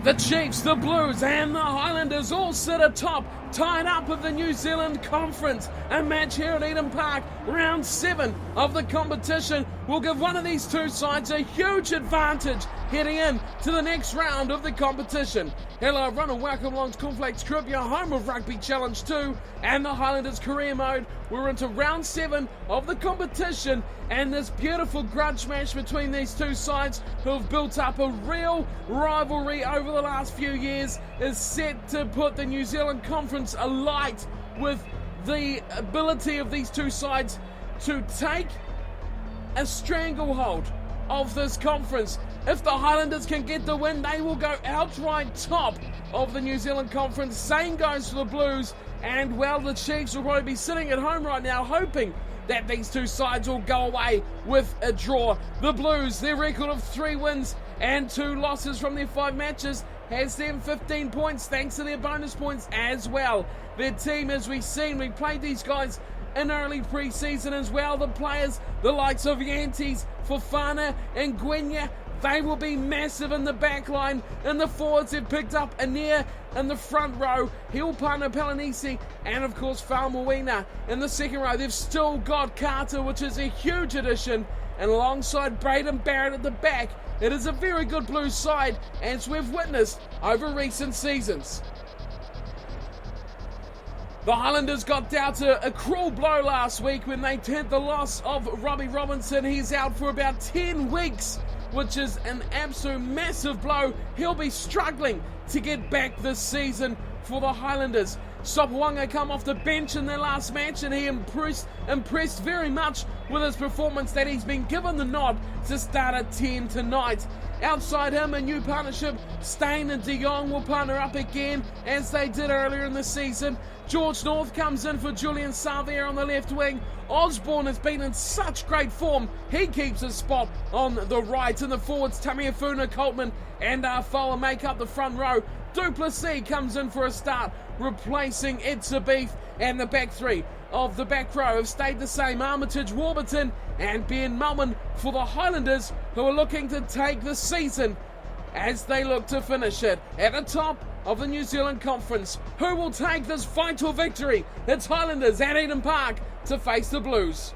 The Chiefs, the Blues and the Highlanders all sit atop, tied up with the New Zealand Conference. A match here at Eden Park, round 7 of the competition, will give one of these two sides a huge advantage heading in to the next round of the competition. Hello everyone and welcome along to Cornflakes Crib, your home of Rugby Challenge 2 and the Highlanders career mode. We're into round 7 of the competition, and this beautiful grudge match between these two sides who have built up a real rivalry over the last few years is set to put the New Zealand Conference alight with the ability of these two sides to take a stranglehold of this conference. If the Highlanders can get the win, they will go outright top of the New Zealand Conference. Same goes for the Blues, and well, the Chiefs will probably be sitting at home right now hoping that these two sides will go away with a draw. The Blues, their record of 3 wins and 2 losses from their 5 matches has them 15 points thanks to their bonus points as well. Their team, as we've seen, we played these guys in early pre-season as well. The players, the likes of Yantes, Fofana and Gwenya, they will be massive in the back line. In the forwards, they've picked up Anir in the front row, Hilpana Palanisi, and of course Falmawina. In the second row, they've still got Carter, which is a huge addition, and alongside Braden Barrett at the back. It is a very good Blues side, as we've witnessed over recent seasons. The Highlanders got dealt a cruel blow last week when they had the loss of Robbie Robinson. He's out for about 10 weeks, which is an absolute massive blow. He'll be struggling to get back this season for the Highlanders. Sopoaga come off the bench in their last match, and he impressed very much with his performance that he's been given the nod to start at 10 tonight. Outside him, a new partnership, Steyn and De Jong will partner up again as they did earlier in the season. George North comes in for Julian Savia on the left wing. Osborne has been in such great form. He keeps his spot on the right. In the forwards, Tamiafuna, Coltman and Fowler make up the front row. Duplessis comes in for a start, replacing Etzebeth, and the back three of the back row have stayed the same. Armitage, Warburton and Ben Mulman for the Highlanders, who are looking to take the season as they look to finish it at the top of the New Zealand Conference. Who will take this vital victory? It's Highlanders at Eden Park to face the Blues.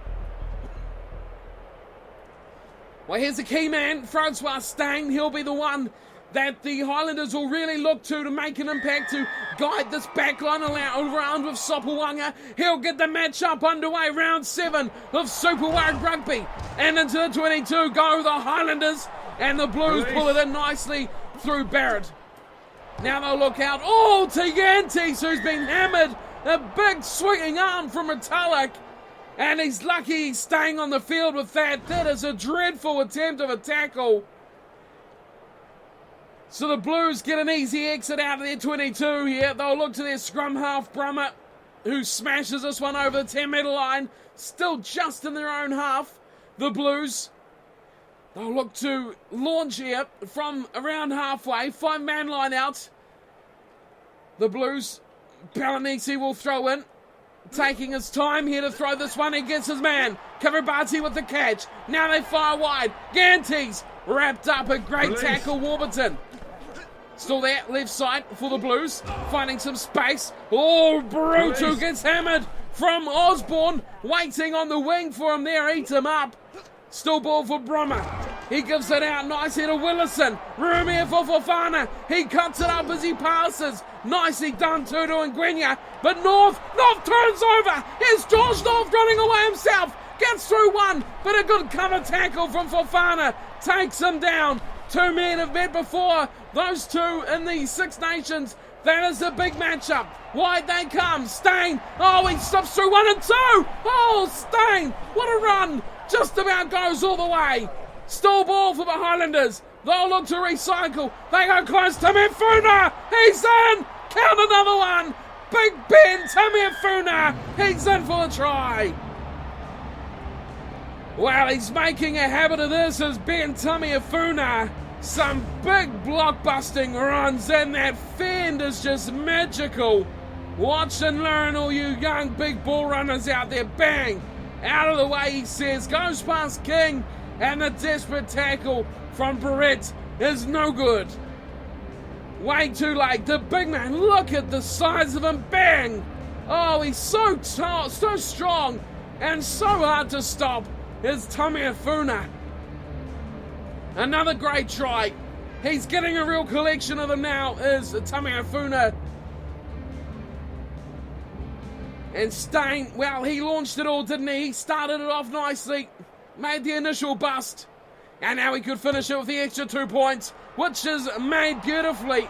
Well, here's the key man, Francois Steyn. He'll be the one that the Highlanders will really look to make an impact, to guide this backline around with Sopoaga. He'll get the match-up underway, round 7 of Super Wide Rugby. And into the 22 go the Highlanders, and the Blues pull it in nicely through Barrett. Now they'll look out, to Yantes, who's been hammered. A big swinging arm from Retallick, and he's lucky he's staying on the field with that. That is a dreadful attempt of a tackle. So the Blues get an easy exit out of their 22 here. They'll look to their scrum half, Brummer, who smashes this one over the 10-metre line. Still just in their own half. The Blues, they'll look to launch here from around halfway. 5-man line out. The Blues, Palanisi will throw in. Taking his time here to throw this one. He gets his man. Kavarabati with the catch. Now they fire wide. Yantes wrapped up, a great tackle, Warburton. Still there, left side for the Blues. Finding some space. Bruto gets hammered from Osborne. Waiting on the wing for him there. Eats him up. Still ball for Brummer. He gives it out nicely to Willison. Room here for Fofana. He cuts it up as he passes. Nicely done, Tutu and Gwenya. But North turns over. Here's George North running away himself. Gets through one, but a good cover tackle from Fofana. Takes him down. 2 men have met before. Those two in the Six Nations. That is a big matchup. Wide they come. Steyn. He stops through 1 and 2. Steyn. What a run. Just about goes all the way. Still ball for the Highlanders. They'll look to recycle. They go close. Tamiafuna. He's in. Count another one. Big Ben Tamiafuna. He's in for the try. Well, he's making a habit of this as Ben Tamiafuna. Some big blockbusting runs, and that fend is just magical. Watch and learn, all you young big ball runners out there. Bang! Out of the way, he says. Goes past King, and the desperate tackle from Barrett is no good. Way too late. The big man, look at the size of him. Bang! Oh, he's so tall, so strong, and so hard to stop. Is Tameifuna. Another great try. He's getting a real collection of them now, is Tameifuna. And Steyn, well, he launched it all, didn't he? He started it off nicely, made the initial bust, and now he could finish it with the extra 2 points, which is made beautifully.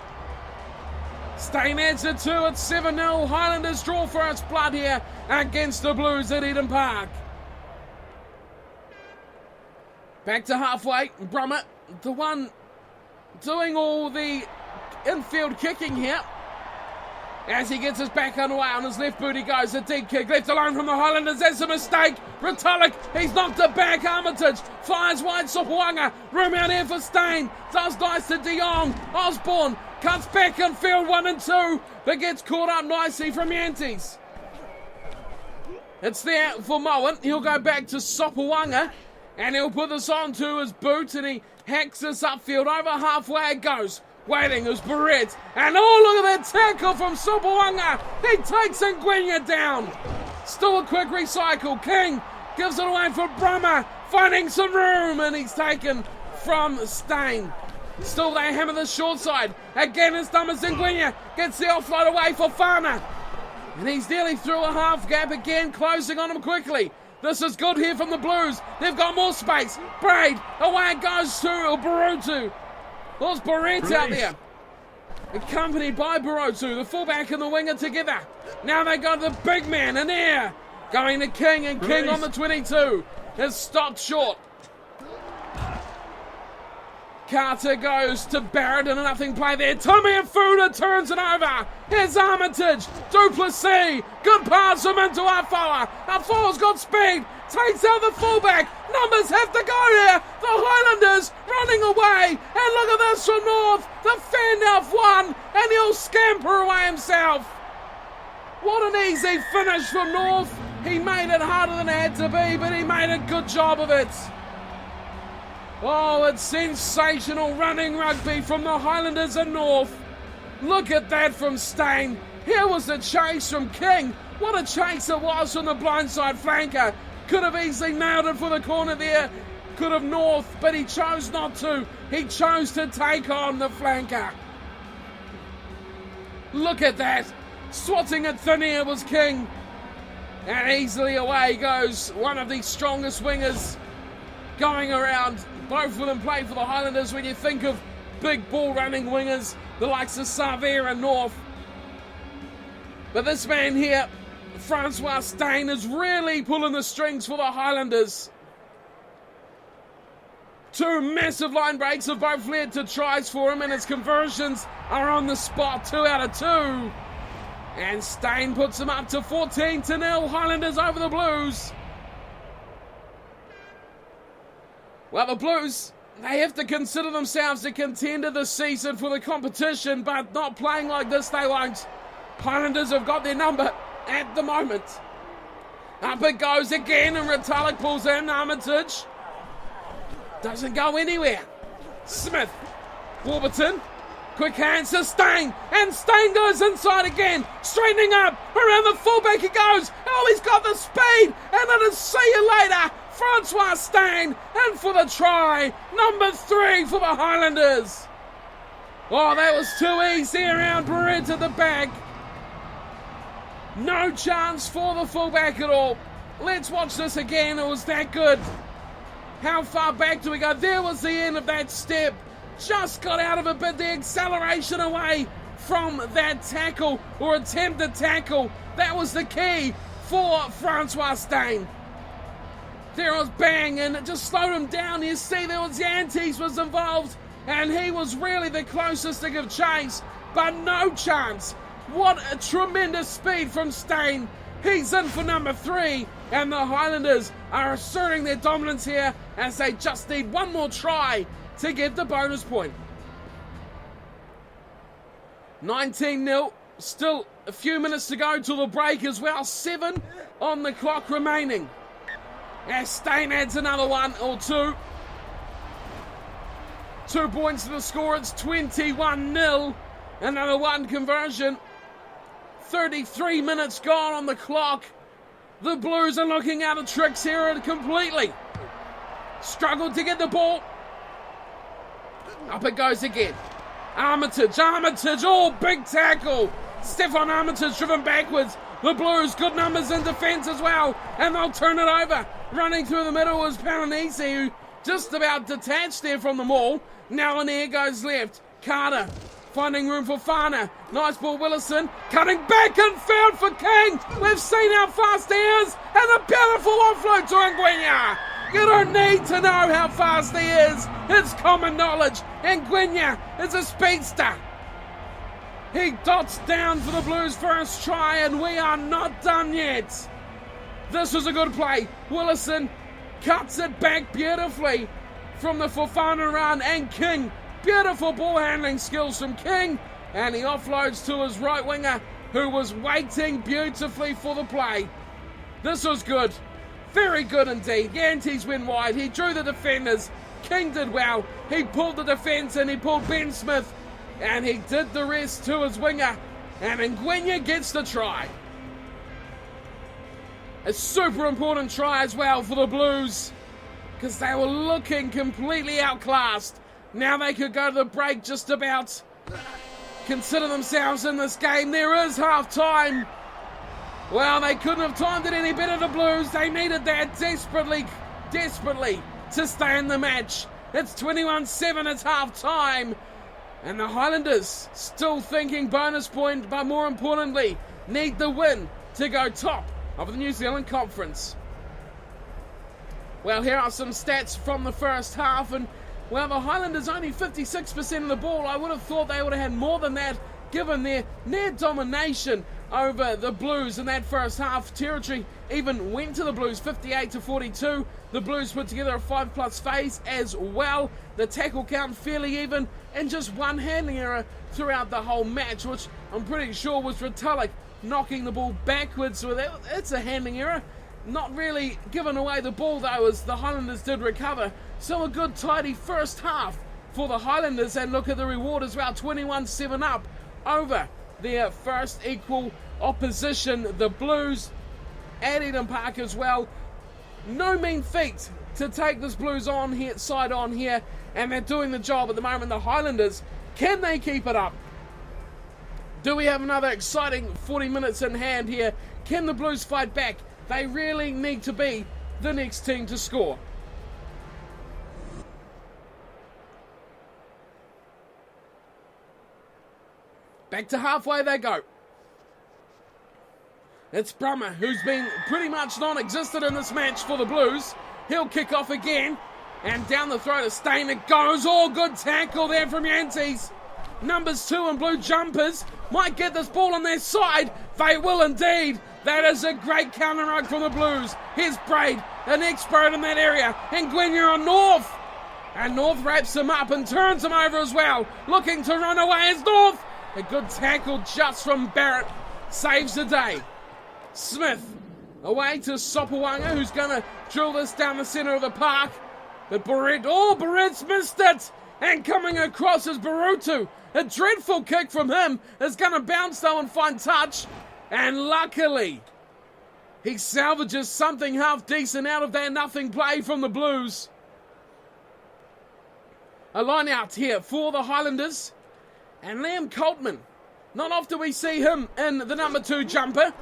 Steyn adds it to it, 7-0. Highlanders draw first blood here against the Blues at Eden Park. Back to halfway, Brummett, the one doing all the infield kicking here. As he gets his back underway, on his left boot he goes, a deep kick, left alone from the Highlanders, that's a mistake. Retallick, he's knocked it back, Armitage, fires wide, Sopoaga, room out here for Steyn, does nice to De Jong, Osborne, cuts back in field 1 and 2, but gets caught up nicely from Yantes. It's there for Moen, he'll go back to Sopoaga, and he'll put this onto his boot, and he hacks this upfield, over halfway it goes. Waiting is Barrett, and oh, look at that tackle from Sopoaga. He takes Ngwenya down. Still a quick recycle. King gives it away for Brummer, finding some room, and he's taken from Steyn. Still they hammer the short side. Again it's Thomas Ngwenya, gets the offload away for Fana. And he's nearly through a half gap again, closing on him quickly. This is good here from the Blues. They've got more space. Braid, away it goes to Barutu. There's Barrett out there, accompanied by Barotu, the fullback and the winger together. Now they got the big man in air, going to King, and King on the 22 is stopped short. Carter goes to Barrett and a nothing play there. Tameifuna turns it over. Here's Armitage. Duplessis. Good pass from into Afoa. Afoa's got speed. Takes out the fullback. Numbers have to go here. The Highlanders running away. And look at this from North. The Fandalf won. And he'll scamper away himself. What an easy finish from North. He made it harder than it had to be, but he made a good job of it. Oh, it's sensational running rugby from the Highlanders and North. Look at that from Steyn. Here was the chase from King. What a chase it was from the blindside flanker. Could have easily nailed it for the corner there. Could have North, but he chose not to. He chose to take on the flanker. Look at that. Swatting it thin air was King. And easily away goes one of the strongest wingers going around. Both of them play for the Highlanders when you think of big ball running wingers, the likes of Savere and North. But this man here, Francois Steyn, is really pulling the strings for the Highlanders. 2 massive line breaks have both led to tries for him, and his conversions are on the spot, 2 out of 2. And Steyn puts them up to 14-0, Highlanders over the Blues. Well, the Blues, they have to consider themselves a contender this season for the competition, but not playing like this, they won't. Highlanders have got their number at the moment. Up it goes again, and Retallick pulls in. Armitage doesn't go anywhere. Smith, Warburton, quick hands to Steyn, and Steyn goes inside again, straightening up, around the fullback he goes. Oh, he's got the speed, and it'll see you later. Francois Steyn, and for the try, number 3 for the Highlanders. Oh, that was too easy around Barrett at the back. No chance for the fullback at all. Let's watch this again. It was that good. How far back do we go? There was the end of that step. Just got out of it, but the acceleration away from that tackle, or attempted tackle, that was the key for Francois Steyn. There was bang, and it just slowed him down. You see there was Yantes was involved, and he was really the closest to give chase, but no chance. What a tremendous speed from Steyn. He's in for number 3, and the Highlanders are asserting their dominance here as they just need one more try to get the bonus point. 19-0, still a few minutes to go till the break as well. 7 on the clock remaining. As Steyn adds another 1 or 2. 2 points to the score, it's 21-0. Another one conversion. 33 minutes gone on the clock. The Blues are looking out of tricks here completely. Struggled to get the ball. Up it goes again. Armitage, oh, big tackle. Stefan Armitage driven backwards. The Blues, good numbers in defence as well, and they'll turn it over. Running through the middle was Palanisi, who just about detached there from the maul. Now an air goes left. Carter finding room for Fana. Nice ball, Willison. Cutting back and found for King. We've seen how fast he is, and a beautiful offload to Nguenya. You don't need to know how fast he is. It's common knowledge. Nguenya is a speedster. He dots down for the Blues' first try, and we are not done yet. This was a good play. Willison cuts it back beautifully from the Fofana run, and King, beautiful ball handling skills from King, and he offloads to his right winger, who was waiting beautifully for the play. This was good. Very good indeed. Yantes went wide. He drew the defenders. King did well. He pulled the defence and he pulled Ben Smith. And he did the rest to his winger. And Nguenya gets the try. A super important try as well for the Blues, because they were looking completely outclassed. Now they could go to the break just about. Consider themselves in this game. There is half time. Well, they couldn't have timed it any better, the Blues. They needed that desperately to stay in the match. It's 21-7, it's half-time. And the Highlanders still thinking bonus point, but more importantly, need the win to go top of the New Zealand Conference. Well, here are some stats from the first half, and well, the Highlanders only 56% of the ball. I would have thought they would have had more than that, given their near domination over the Blues in that first half. Territory even went to the Blues 58-42. The Blues put together a 5+ phase as well. The tackle count fairly even, and just one handling error throughout the whole match, which I'm pretty sure was Retallick knocking the ball backwards. So it's a handling error. Not really giving away the ball though, as the Highlanders did recover. So a good tidy first half for the Highlanders, and look at the reward as well, 21-7 up over their first equal opposition, the Blues, at Eden Park as well. No mean feat to take this Blues on here, side on here, and they're doing the job at the moment. The Highlanders, can they keep it up? Do we have another exciting 40 minutes in hand here? Can the Blues fight back? They really need to be the next team to score. Back to halfway they go. It's Brummer, who's been pretty much non-existent in this match for the Blues. He'll kick off again, and down the throat of Stain it goes. Oh, good tackle there from Yantes. Numbers 2 and blue jumpers might get this ball on their side. They will indeed. That is a great counter rug from the Blues. Here's Braid, an expert in that area. Nguenya on North. And North wraps him up and turns him over as well. Looking to run away is North. A good tackle just from Barrett. Saves the day. Smith away to Sopawanga, who's going to drill this down the centre of the park. But Barrett's missed it. And coming across is Barutu. A dreadful kick from him is going to bounce though and find touch. And luckily, he salvages something half decent out of that nothing play from the Blues. A line out here for the Highlanders. And Liam Coltman. Not often we see him in the number 2 jumper.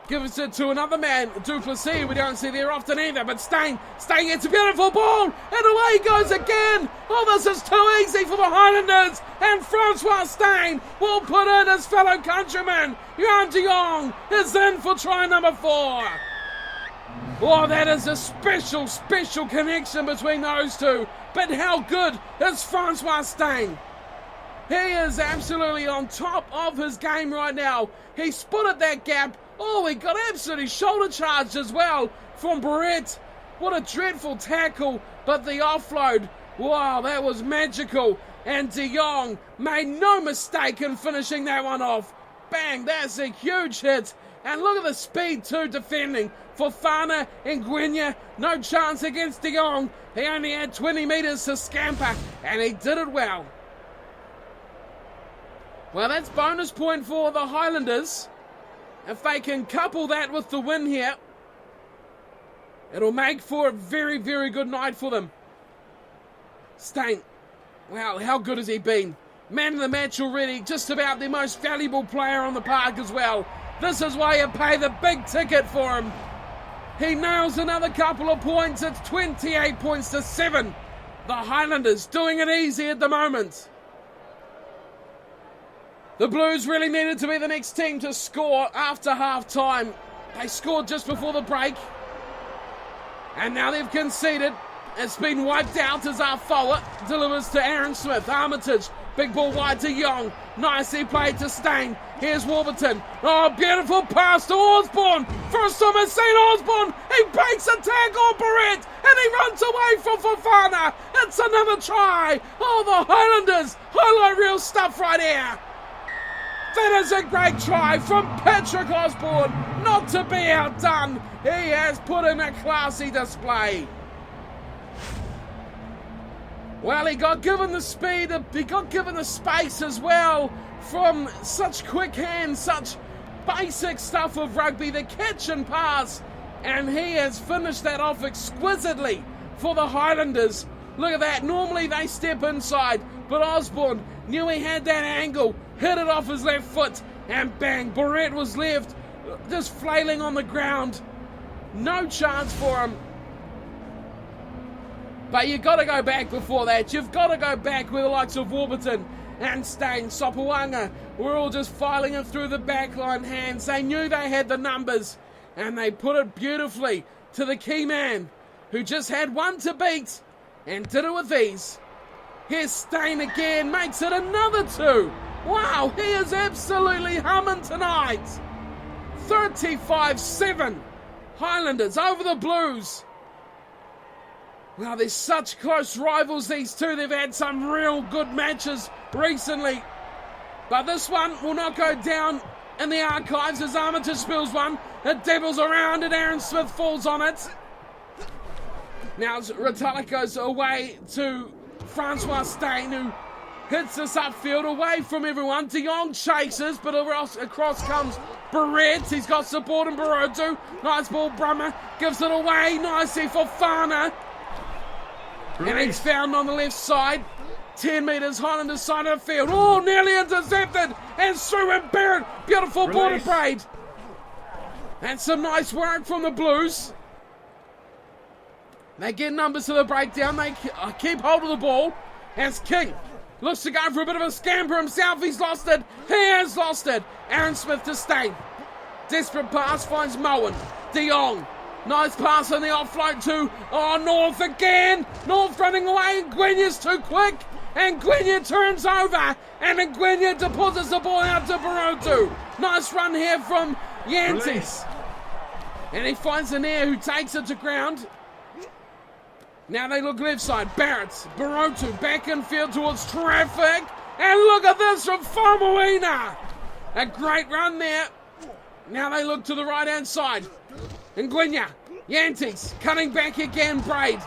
Gives it to another man, Duplessis. We don't see there often either, but Stain gets a beautiful ball, and away he goes again. Oh, this is too easy for the Highlanders, and Francois Stain will put in his fellow countryman. Yuan Diong is in for try number 4. Oh, that is a special connection between those two, but how good is Francois Stain? He is absolutely on top of his game right now. He spotted that gap. Oh, he got absolutely shoulder charged as well from Barrett. What a dreadful tackle, but the offload, wow, that was magical. And De Jong made no mistake in finishing that one off. Bang, that's a huge hit. And look at the speed too defending. Fofana and Nguenya, no chance against De Jong. He only had 20 metres to scamper, and he did it well. Well, that's bonus point for the Highlanders. If they can couple that with the win here, it'll make for a very, very good night for them. Steyn, wow, how good has he been? Man of the match already, just about the most valuable player on the park as well. This is why you pay the big ticket for him. He nails another couple of points. It's 28 points to 7. The Highlanders doing it easy at the moment. The Blues really needed to be the next team to score after half-time. They scored just before the break. And now they've conceded. It's been wiped out as our forward delivers to Aaron Smith. Armitage, big ball wide to Young. Nicely played to Steyn. Here's Warburton. Oh, beautiful pass to Osborne. First time I've seen Osborne. He breaks a tackle on Barrett and he runs away from Fofana. It's another try. Oh, the Highlanders. Highlight reel stuff right here. That is a great try from Patrick Osborne. Not to be outdone. He has put in a classy display. Well, he got given the speed, he got given the space as well from such quick hands, such basic stuff of rugby, the catch and pass, and he has finished that off exquisitely for the Highlanders. Look at that, normally they step inside, but Osborne knew he had that angle, hit it off his left foot, and bang, Barrett was left just flailing on the ground. No chance for him. But you've got to go back before that. You've got to go back with the likes of Warburton and Steyn. Sopoaga were all just filing it through the backline hands. They knew they had the numbers. And they put it beautifully to the key man, who just had one to beat and did it with ease. Here's Steyn again, makes it another 2. Wow, he is absolutely humming tonight. 35-7. Highlanders over the Blues. Well, there's such close rivals, these two. They've had some real good matches recently. But this one will not go down in the archives as Armitage spills one. It dabbles around and Aaron Smith falls on it. Now Ritalik goes away to Francois Steyn, who hits this upfield away from everyone. De Jong chases, but across comes Barrett. He's got support in Barotu. Nice ball, Brummer gives it away nicely for Fofana. And he's found on the left side. 10 metres, Highlanders side of the field. Oh, nearly intercepted. And through and Barrett. Beautiful border braid. And some nice work from the Blues. They get numbers to the breakdown. They keep hold of the ball. As King looks to go for a bit of a scamper himself. He's lost it. He has lost it. Aaron Smith to Steyn. Desperate pass finds Moen. De Jong. Nice pass on the offload to North again. North running away. Ngwenya's too quick. And Ngwenya turns over. And Ngwenya deposits the ball out to Barotu. Nice run here from Yantis. And he finds an air who takes it to ground. Now they look left side. Barrett, Barotu back in field towards traffic. And look at this from Famuina. A great run there. Now they look to the right hand side. Ngwenya, Yantis, cutting back again, Braid.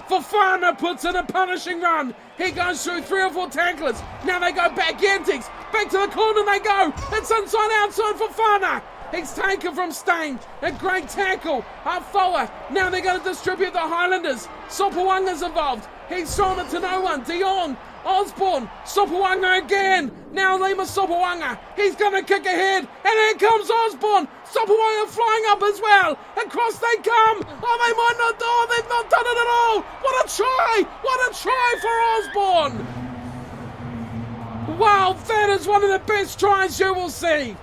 Fofana puts in a punishing run. He goes through 3 or 4 tacklers. Now they go back, Yantis, back to the corner they go. It's inside, outside Fofana. He's taken from Steyn. A great tackle. Up forward. Now they're going to distribute the Highlanders. Sopoaga's involved. He's thrown it to no one. De Jong, Osborne, Sopoaga again. Now Lima Sopoaga. He's going to kick ahead. And here comes Osborne. Sopoaga flying up as well. Across they come. Oh, they might not do it. They've not done it at all. What a try. What a try for Osborne. Wow, that is one of the best tries you will see.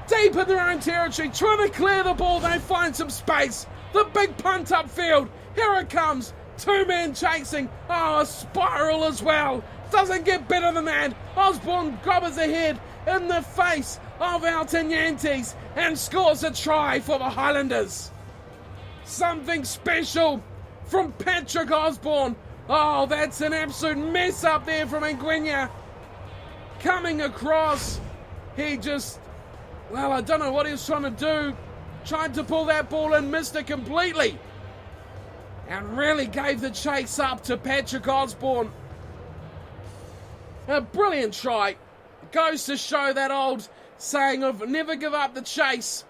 Deep in their own territory, trying to clear the ball. They find some space. The big punt upfield. Here it comes. 2 men chasing. Oh, a spiral as well. Doesn't get better than that. Osborne covers ahead in the face of Alton Yantis and scores a try for the Highlanders. Something special from Patrick Osborne. Oh, that's an absolute mess up there from Ngwenya. Coming across. He just, well, I don't know what he was trying to do. Tried to pull that ball in, missed it completely. And really gave the chase up to Patrick Osborne. A brilliant try. goes to show that old saying of never give up the chase.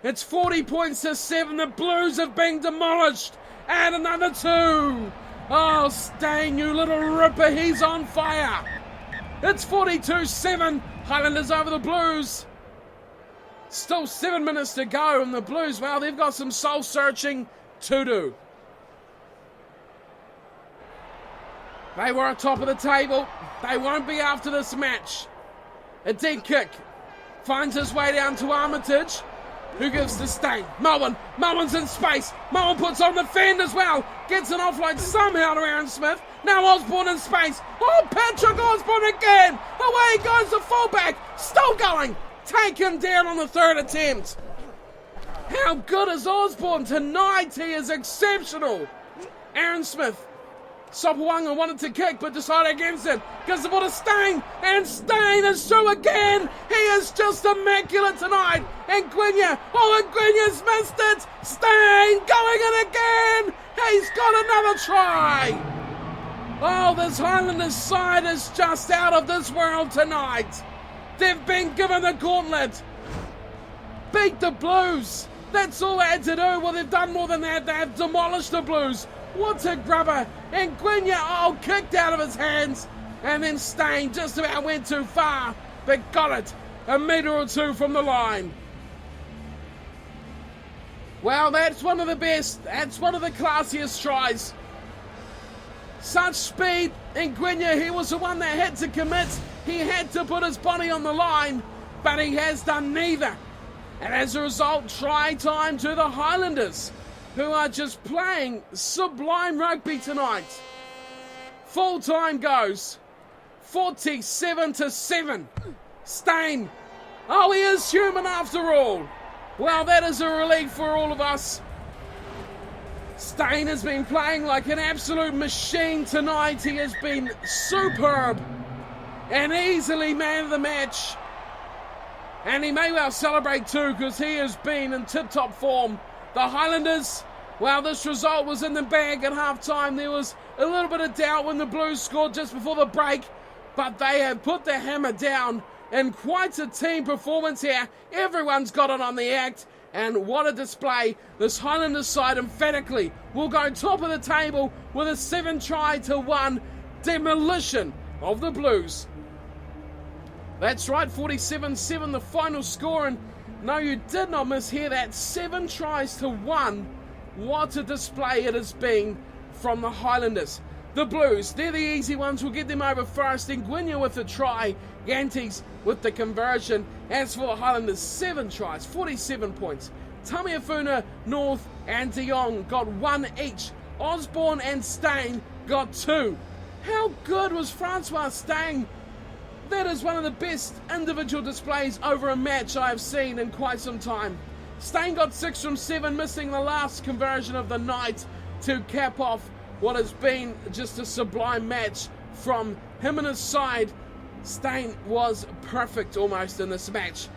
It's 40 points to 7. The Blues have been demolished. And another 2. Oh, Stain, you little ripper, he's on fire. It's 42-7. Highlanders over the Blues. Still 7 minutes to go, and the Blues, well, they've got some soul-searching to do. They were at top of the table. They won't be after this match. A deep kick finds his way down to Armitage, who gives to Stain. Mullen's in space. Mullen puts on the fend as well. Gets an offload somehow to Aaron Smith. Now Osborne in space. Oh, Patrick Osborne again. Away goes the fullback. Still going. Taken down on the third attempt. How good is Osborne tonight? He is exceptional. Aaron Smith. Sopawanga wanted to kick but decided against it. Gives the ball to Stain, and Stain is through again. He is just immaculate tonight. And Gwynya's missed it. Stain going in again. He's got another try. Oh, this Highlanders side is just out of this world tonight. They've been given the gauntlet. Beat the Blues. That's all they had to do. Well, they've done more than that. They have demolished the Blues. What a grubber. And Gwynya, kicked out of his hands. And then Stain just about went too far, but got it a metre or two from the line. Well, that's one of the best. That's one of the classiest tries. Such speed. And Gwynya, he was the one that had to commit. He had to put his body on the line, but he has done neither. And as a result, try time to the Highlanders, who are just playing sublime rugby tonight. Full time goes 47-7. Stain. Oh, he is human after all. Well, that is a relief for all of us. Stain has been playing like an absolute machine tonight. He has been superb and easily man of the match. And he may well celebrate too, because he has been in tip-top form. The Highlanders, well, this result was in the bag at half-time. There was a little bit of doubt when the Blues scored just before the break, but they have put the hammer down in quite a team performance here. Everyone's got it on the act, and what a display. This Highlanders side emphatically will go top of the table with a 7-1 demolition of the Blues. That's right, 47-7 the final score, and no, you did not mishear that. 7-1. What a display it has been from the Highlanders. The Blues, they're the easy ones. We'll get them over first. And Gwynya with the try. Yantes with the conversion. As for the Highlanders, 7 tries, 47 points. Tamiafuna, North, and De Jong got 1 each. Osborne and Stain got 2. How good was Francois Stain? That is one of the best individual displays over a match I have seen in quite some time. Stain got 6 from 7, missing the last conversion of the night to cap off what has been just a sublime match from him and his side. Stain was perfect almost in this match.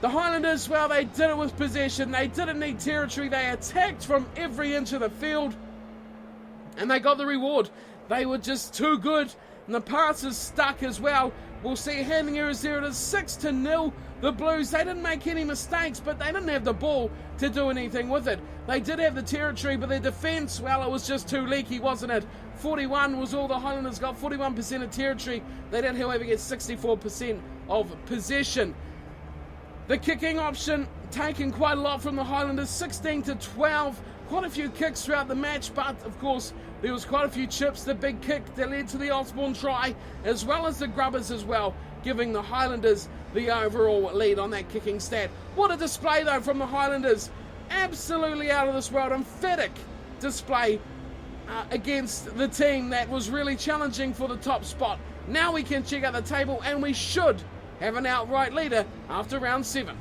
The Highlanders, well, they did it with possession. They didn't need territory. They attacked from every inch of the field, and they got the reward. They were just too good, and the passes stuck as well. We'll see handing errors there. It is 6-0. The Blues, they didn't make any mistakes, but they didn't have the ball to do anything with it. They did have the territory, but their defence, well, it was just too leaky, wasn't it? 41 was all the Highlanders got, 41% of territory. They did, however, get 64% of possession. The kicking option taking quite a lot from the Highlanders, 16-12. Quite a few kicks throughout the match, but of course there was quite a few chips. The big kick that led to the Osborne try, as well as the grubbers as well, giving the Highlanders the overall lead on that kicking stat. What a display though from the Highlanders. Absolutely out of this world. Emphatic display against the team that was really challenging for the top spot. Now we can check out the table, and we should have an outright leader after round 7.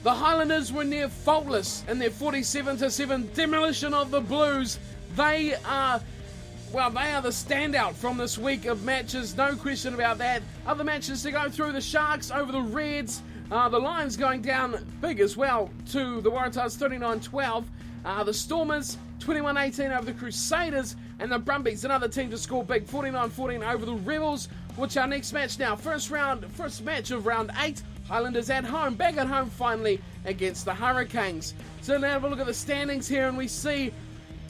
The Highlanders were near faultless in their 47-7 demolition of the Blues. They are the standout from this week of matches, no question about that. Other matches to go through: the Sharks over the Reds, the Lions going down big as well to the Waratahs 39-12, the Stormers 21-18 over the Crusaders, and the Brumbies, another team to score big, 49-14 over the Rebels. which our next match now. First match of round 8. Highlanders at home, back at home finally against the Hurricanes. So now have a look at the standings here and we see,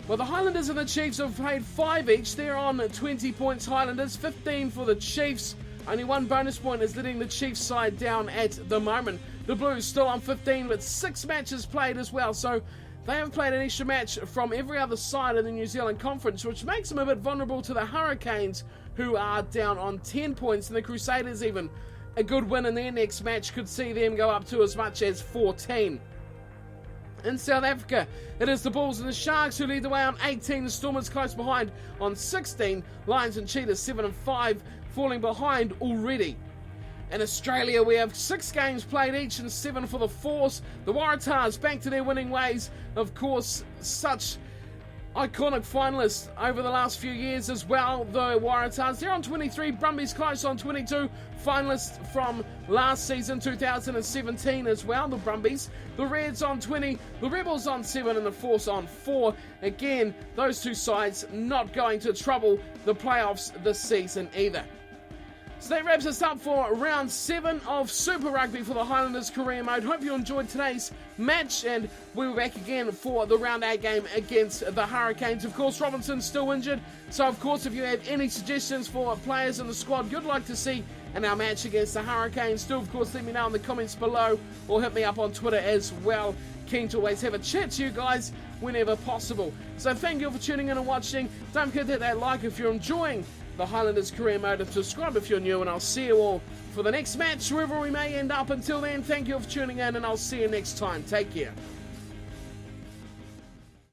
well, the Highlanders and the Chiefs have played 5 each. They're on 20 points, Highlanders, 15 for the Chiefs. Only 1 bonus point is letting the Chiefs side down at the moment. The Blues still on 15 with 6 matches played as well. So they haven't played an extra match from every other side in the New Zealand Conference, which makes them a bit vulnerable to the Hurricanes, who are down on 10 points. And the Crusaders, even a good win in their next match could see them go up to as much as 14. In South Africa, it is the Bulls and the Sharks who lead the way on 18. The Stormers close behind on 16. Lions and Cheetahs 7 and 5, falling behind already. In Australia, we have 6 games played each and 7 for the Force. The Waratahs back to their winning ways. Of course, such iconic finalists over the last few years as well. The Waratahs, they're on 23. Brumbies close on 22. Finalists from last season, 2017 as well, the Brumbies. The Reds on 20. The Rebels on 7 and the Force on 4. Again, those 2 sides not going to trouble the playoffs this season either. So that wraps us up for round 7 of Super Rugby for the Highlanders career mode. Hope you enjoyed today's match, and we'll be back again for the round 8 game against the Hurricanes. Of course, Robinson's still injured, so of course if you have any suggestions for players in the squad you'd like to see in our match against the Hurricanes, do of course let me know in the comments below, or hit me up on Twitter as well. Keen to always have a chat to you guys whenever possible. So thank you for tuning in and watching. Don't forget to hit that like if you're enjoying the Highlanders career mode, and subscribe if you're new, and I'll see you all for the next match wherever we may end up. Until then, thank you for tuning in, and I'll see you next time. Take care.